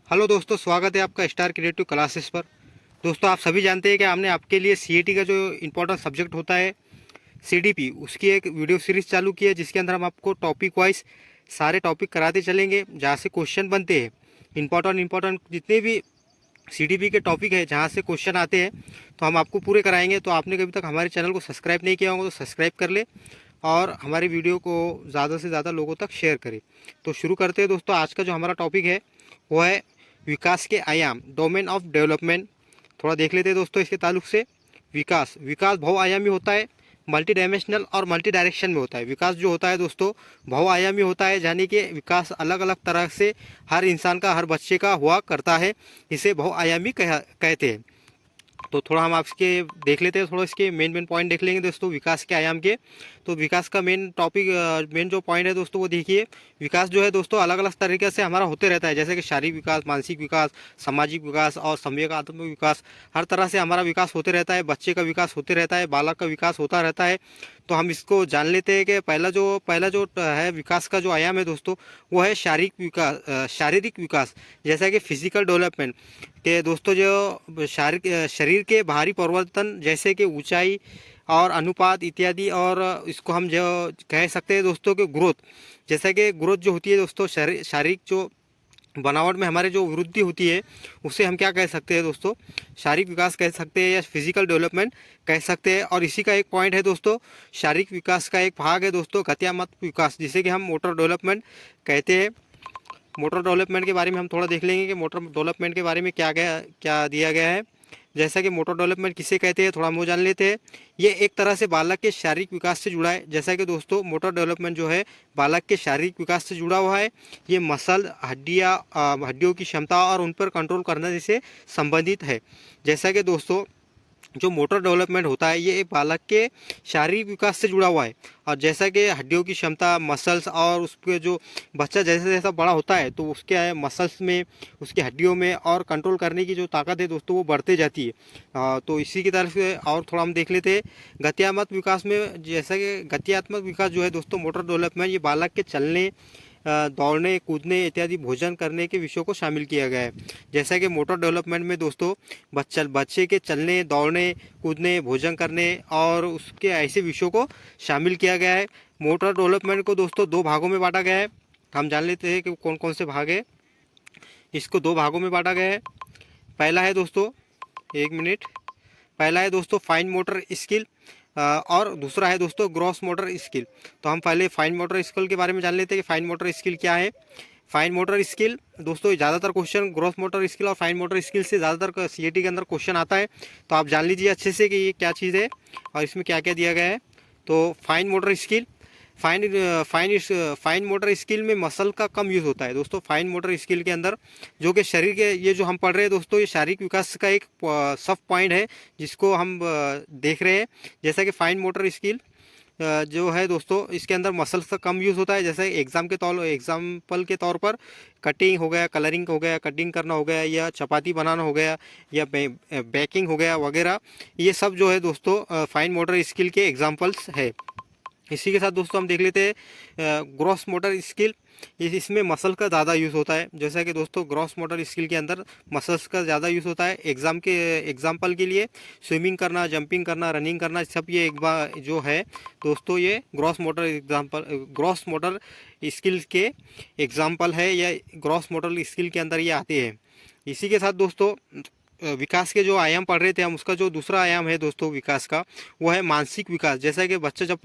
Hello दोस्तों, स्वागत है आपका स्टार क्रिएटिव क्लासेस पर। दोस्तों, आप सभी जानते हैं कि हमने आपके लिए सीईटी का जो इम्पोर्टेंट सब्जेक्ट होता है सीडीपी, उसकी एक वीडियो सीरीज़ चालू की है, जिसके अंदर हम आपको टॉपिक वाइज सारे टॉपिक कराते चलेंगे, जहाँ से क्वेश्चन बनते हैं। इम्पोर्टेंट जितने भी सीडीपी के टॉपिक है जहाँ से क्वेश्चन आते हैं, तो हम आपको पूरे कराएंगे। तो आपने कभी तक हमारे चैनल को सब्सक्राइब नहीं किया होगा तो सब्सक्राइब कर ले और हमारी वीडियो को ज़्यादा से ज़्यादा लोगों तक शेयर करें। तो शुरू करते हैं दोस्तों। आज का जो हमारा टॉपिक है वो है विकास के आयाम, डोमेन ऑफ डेवलपमेंट। थोड़ा देख लेते हैं दोस्तों इसके ताल्लुक से। विकास विकास बहुआयामी होता है, मल्टी डायमेंशनल और मल्टी डायरेक्शन में होता है। विकास जो होता है दोस्तों बहुआयामी होता है, यानी कि विकास अलग अलग तरह से हर इंसान का, हर बच्चे का हुआ करता है। इसे बहुआयामी कहते हैं। तो थोड़ा हम आपके देख लेते हैं, थोड़ा इसके मेन पॉइंट देख लेंगे दोस्तों विकास के आयाम के। तो विकास का मेन टॉपिक, मेन जो पॉइंट है दोस्तों वो देखिए। विकास जो है दोस्तों अलग अलग तरीके से हमारा होते रहता है, जैसे कि शारीरिक विकास, मानसिक विकास, सामाजिक विकास और संवेगात्मक विकास। हर तरह से हमारा विकास होते रहता है। बच्चे का विकास होते रहता है, बालक का विकास होता रहता है। तो हम इसको जान लेते हैं कि पहला जो है विकास का जो आयाम है दोस्तों वो है शारीरिक विकास, जैसा कि फिजिकल डेवलपमेंट के दोस्तों जो शरीर के बाहरी परिवर्तन, जैसे कि ऊंचाई और अनुपात इत्यादि। और इसको हम जो कह सकते हैं दोस्तों कि ग्रोथ, जैसा कि ग्रोथ जो होती है दोस्तों शारीरिक जो बनावट में हमारे जो वृद्धि होती है उसे हम क्या कह सकते हैं दोस्तों, शारीरिक विकास कह सकते हैं या फिजिकल डेवलपमेंट कह सकते हैं। और इसी का एक पॉइंट है दोस्तों, शारीरिक विकास का एक भाग है दोस्तों गत्यात्मक विकास, जिसे कि हम मोटर डेवलपमेंट कहते हैं। मोटर डेवलपमेंट के बारे में हम थोड़ा देख लेंगे कि मोटर डेवलपमेंट के बारे में क्या दिया गया है। जैसा कि मोटर डेवलपमेंट किसे कहते हैं थोड़ा हम वो जान लेते हैं। ये एक तरह से बालक के शारीरिक विकास से जुड़ा है। जैसा कि दोस्तों मोटर डेवलपमेंट जो है बालक के शारीरिक विकास से जुड़ा हुआ है। ये मसल, हड्डियों की क्षमता और उन पर कंट्रोल करने से संबंधित है। जैसा कि दोस्तों जो मोटर डेवलपमेंट होता है ये एक बालक के शारीरिक विकास से जुड़ा हुआ है। और जैसा कि हड्डियों की क्षमता, मसल्स और उसके जो बच्चा जैसे जैसा बड़ा होता है तो उसके मसल्स में, उसकी हड्डियों में और कंट्रोल करने की जो ताकत है दोस्तों वो बढ़ते जाती है। तो इसी की तरफ से और थोड़ा हम देख लेते हैं गत्यात्मक विकास में। जैसा कि गत्यात्मक विकास जो है दोस्तों मोटर डेवलपमेंट, ये बालक के चलने, दौड़ने, कूदने इत्यादि भोजन करने के विषयों को शामिल किया गया है। जैसा कि मोटर डेवलपमेंट में दोस्तों बच्चे के चलने, दौड़ने, कूदने, भोजन करने और उसके ऐसे विषयों को शामिल किया गया है। मोटर डेवलपमेंट को दोस्तों दो भागों में बांटा गया है। हम जान लेते हैं कि कौन कौन से भाग है। इसको दो भागों में बांटा गया है। पहला है दोस्तों, एक मिनट, पहला है दोस्तों फाइन मोटर स्किल और दूसरा है दोस्तों ग्रॉस मोटर स्किल। तो हम पहले फाइन मोटर स्किल के बारे में जान लेते हैं कि फाइन मोटर स्किल क्या है। फाइन मोटर स्किल दोस्तों ज़्यादातर क्वेश्चन ग्रॉस मोटर स्किल और फाइन मोटर स्किल से ज़्यादातर सीईटी के अंदर क्वेश्चन आता है। तो आप जान लीजिए अच्छे से कि ये क्या चीज़ है और इसमें क्या क्या दिया गया है। तो fine motor skill, fine motor skill में मसल का कम यूज़ होता है दोस्तों। फाइन मोटर स्किल के अंदर जो कि शरीर के, ये जो हम पढ़ रहे हैं दोस्तों, ये शारीरिक विकास का एक सब पॉइंट है जिसको हम देख रहे हैं। जैसा कि फाइन मोटर स्किल जो है दोस्तों इसके अंदर मसल्स का कम यूज़ होता है। जैसे एग्जाम्पल के तौर पर कटिंग हो गया, कलरिंग हो गया, कटिंग करना हो गया, या चपाती बनाना हो गया, या बेकिंग हो गया वगैरह। ये सब जो है दोस्तों फाइन मोटर स्किल के एग्जाम्पल्स है। इसी के साथ दोस्तों हम देख लेते हैं ग्रॉस मोटर स्किल। इसमें मसल का ज़्यादा यूज़ होता है। जैसा कि दोस्तों ग्रॉस मोटर स्किल के अंदर मसल्स का ज़्यादा यूज़ होता है। एग्जाम्पल के लिए स्विमिंग करना, जंपिंग करना, रनिंग करना, सब ये एक बार जो है दोस्तों ये ग्रॉस मोटर स्किल के एग्जाम्पल है, या ग्रॉस मोटर स्किल के अंदर ये आते हैं। इसी के साथ दोस्तों विकास के जो आयाम पढ़ रहे थे हम, उसका जो दूसरा आयाम है दोस्तों विकास का वो है मानसिक विकास। जैसा कि बच्चा जब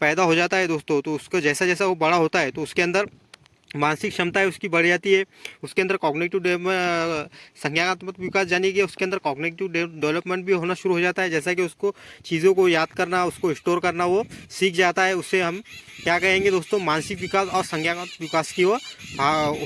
पैदा हो जाता है दोस्तों तो उसको जैसा जैसा वो बड़ा होता है तो उसके अंदर मानसिक क्षमता है उसकी बढ़ जाती है। उसके अंदर संज्ञानात्मक विकास, यानी कि उसके अंदर कॉग्निटिव डेवलपमेंट भी होना शुरू हो जाता है। जैसा कि उसको चीज़ों को याद करना, उसको स्टोर करना वो सीख जाता है। उससे हम क्या कहेंगे दोस्तों, मानसिक विकास और संज्ञानात्मक विकास की ओर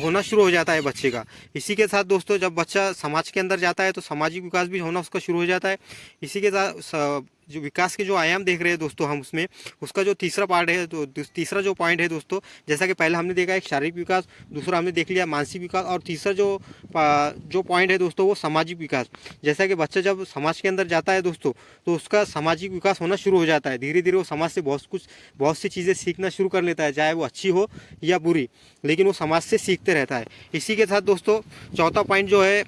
होना शुरू हो जाता है बच्चे का। इसी के साथ दोस्तों जब बच्चा समाज के अंदर जाता है तो सामाजिक विकास भी होना उसका शुरू हो जाता है। इसी के साथ जो विकास के जो आयाम देख रहे हैं दोस्तों हम उसमें, उसका जो तीसरा पार्ट है, तो तीसरा जो पॉइंट है दोस्तों, जैसा कि पहले हमने देखा एक शारीरिक विकास, दूसरा हमने देख लिया मानसिक विकास, और तीसरा जो पॉइंट है दोस्तों वो सामाजिक विकास। जैसा कि बच्चा जब समाज के अंदर जाता है दोस्तों, तो उसका सामाजिक विकास होना शुरू हो जाता है। धीरे धीरे वो समाज से बहुत सी चीज़ें सीखना शुरू कर लेता है, चाहे वो अच्छी हो या बुरी, लेकिन वो समाज से सीखते रहता है। इसी के साथ दोस्तों चौथा पॉइंट जो है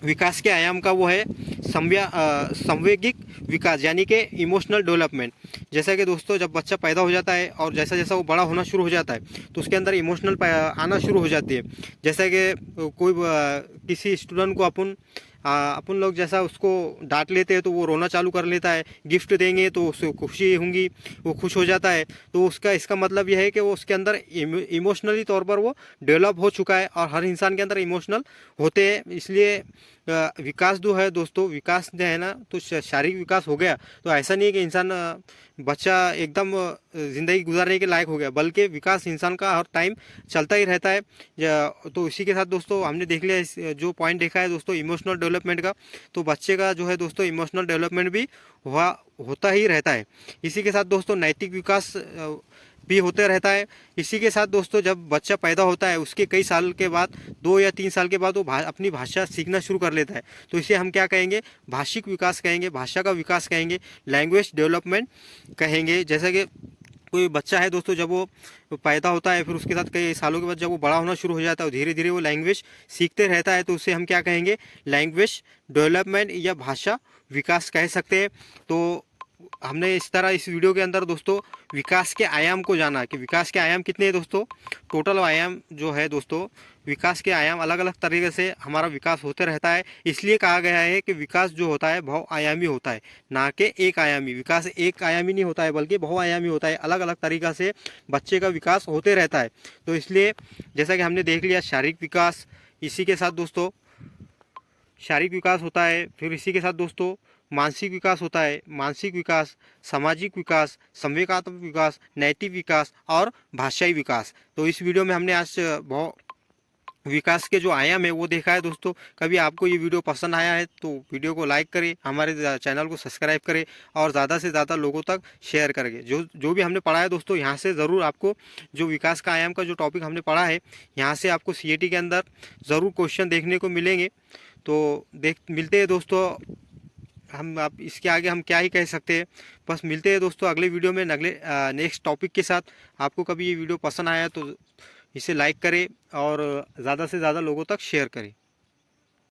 विकास के आयाम का, वो है संवेगिक विकास, यानी कि इमोशनल डेवलपमेंट। जैसा कि दोस्तों जब बच्चा पैदा हो जाता है और जैसा जैसा वो बड़ा होना शुरू हो जाता है, तो उसके अंदर इमोशनल आना शुरू हो जाती है। जैसा कि किसी स्टूडेंट को अपन लोग जैसा उसको डांट लेते हैं तो वो रोना चालू कर लेता है, गिफ्ट देंगे तो उसको खुशी होंगी, वो खुश हो जाता है। तो इसका मतलब यह है कि वो उसके अंदर इमोशनली तौर पर वो डेवलप हो चुका है, और हर इंसान के अंदर इमोशनल होते हैं। इसलिए विकास जो है दोस्तों, विकास जो है ना, तो शारीरिक विकास हो गया तो ऐसा नहीं है कि इंसान बच्चा एकदम ज़िंदगी गुजारने के लायक हो गया, बल्कि विकास इंसान का हर टाइम चलता ही रहता है। तो इसी के साथ दोस्तों हमने देख लिया जो पॉइंट देखा है दोस्तों इमोशनल डेवलपमेंट का, तो बच्चे का जो है दोस्तों इमोशनल डेवलपमेंट भी होता ही रहता है। इसी के साथ दोस्तों नैतिक विकास भी होते रहता है। इसी के साथ दोस्तों जब बच्चा पैदा होता है उसके कई साल के बाद, 2 या 3 साल के बाद वो अपनी भाषा सीखना शुरू कर लेता है, तो इसे हम क्या कहेंगे, भाषिक विकास कहेंगे, भाषा का विकास कहेंगे, लैंग्वेज डेवलपमेंट कहेंगे। जैसे कि कोई बच्चा है दोस्तों, जब वो पैदा होता है फिर उसके साथ कई सालों के बाद जब वो बड़ा होना शुरू हो जाता है, धीरे धीरे वो लैंग्वेज सीखते रहता है, तो उसे हम क्या कहेंगे, लैंग्वेज डेवलपमेंट या भाषा विकास कह सकते हैं। तो हमने इस तरह इस वीडियो के अंदर दोस्तों विकास के आयाम को जाना कि विकास के आयाम कितने हैं दोस्तों। टोटल आयाम जो है दोस्तों, विकास के आयाम अलग अलग तरीके से हमारा विकास होते रहता है। इसलिए कहा गया है कि विकास जो होता है बहुआयामी होता है, ना कि एक आयामी। विकास एक आयामी नहीं होता है बल्कि बहुआयामी होता है, अलग अलग तरीक़ा से बच्चे का विकास होते रहता है। तो इसलिए जैसा कि हमने देख लिया शारीरिक विकास, इसी के साथ दोस्तों शारीरिक विकास होता है, फिर इसी के साथ दोस्तों मानसिक विकास होता है, मानसिक विकास, सामाजिक विकास, संवेगात्मक विकास, नैतिक विकास और भाषाई विकास। तो इस वीडियो में हमने आज विकास के जो आयाम है वो देखा है दोस्तों। कभी आपको ये वीडियो पसंद आया है तो वीडियो को लाइक करें, हमारे चैनल को सब्सक्राइब करें और ज़्यादा से ज़्यादा लोगों तक शेयर करेंगे। जो भी हमने पढ़ा है दोस्तों, यहाँ से ज़रूर आपको जो विकास का आयाम का जो टॉपिक हमने पढ़ा है, यहाँ से आपको CAT के अंदर ज़रूर क्वेश्चन देखने को मिलेंगे। तो मिलते हैं दोस्तों। आप इसके आगे हम क्या ही कह सकते हैं। बस मिलते हैं दोस्तों अगले वीडियो में नेक्स्ट टॉपिक के साथ। आपको कभी ये वीडियो पसंद आया तो इसे लाइक करें और ज़्यादा से ज़्यादा लोगों तक शेयर करें।